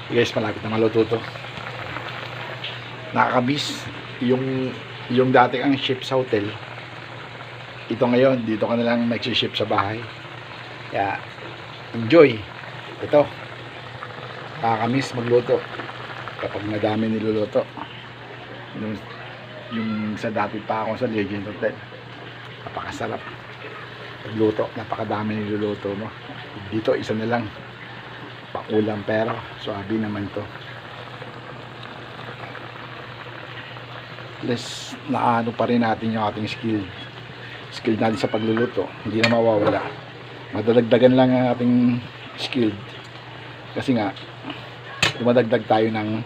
Guys, malapit na maluto to. Nakakabis yung dating ang ship sa hotel. Ito ngayon, dito ka na lang mag-ship sa bahay. Kaya enjoy. Ito, nakakamiss magluto kapag madami niluluto. Yung sa dati pa ako sa Legend Hotel, napakasarap magluto, napakadami niluluto mo. Dito isa na lang pakulang, pero suabi naman to. Less naano pa rin natin yung ating skill natin sa pagluluto, hindi na mawawala. Madadagdagan lang ang ating skill kasi nga dumadagdag tayo ng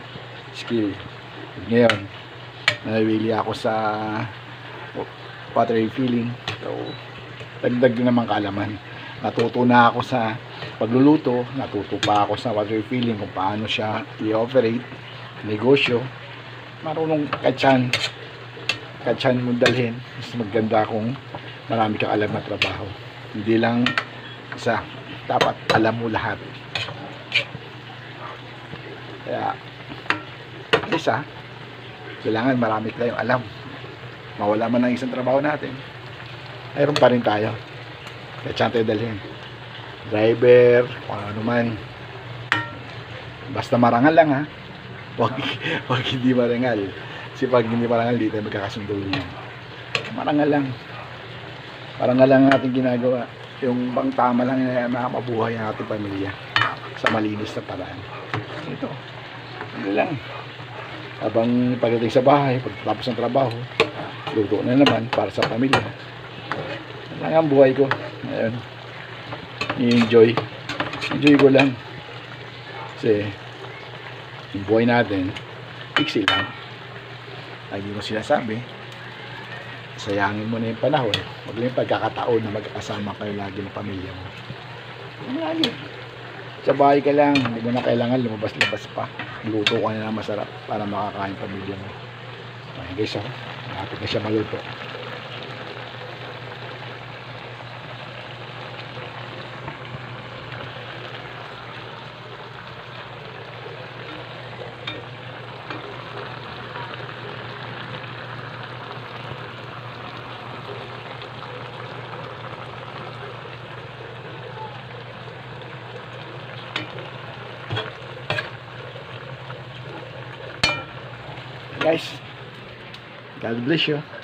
skill. Ngayon nawili ako sa water refilling, so dagdag din naman kaalaman. Natuto na ako sa pagluluto, natuto pa ako sa water refilling kung paano siya i-operate, negosyo. Marunong katsan mo dalhin. Mas maganda kung marami kang alam na trabaho, hindi lang isa, dapat alam mo lahat. Kaya isa, kailangan marami tayong alam. Mawala man ang isang trabaho natin, mayroon pa rin tayo katsan tayo dalhin. Driver, kung ano man, basta marangal lang ha. Wag hindi marangal. Kasi pag hindi marangal, di tayo magkakasundo yan. Marangal lang. Marangal lang ang ating ginagawa. Yung bang tama lang na mabuhay ang ating pamilya sa malinis na paraan. Ito. Ano lang. Habang pagdating sa bahay, pagtapos ng trabaho, luto na naman para sa pamilya. Ano lang ang buhay ko. Ngayon, i-enjoy. Enjoy ko lang. Kasi yung buhay natin, iksi lang. Lagi mo sinasabi, sayangin mo na yung panahon. Huwag lang yung pagkakataon na magkakasama kayo lagi ng pamilya mo. Lagi. Sa bahay ka lang, hindi mo na kailangan lumabas-labas pa. Luto ka na masarap para makakain pamilya mo. Ayun guys, malapit na siya maluto. Guys, God bless you.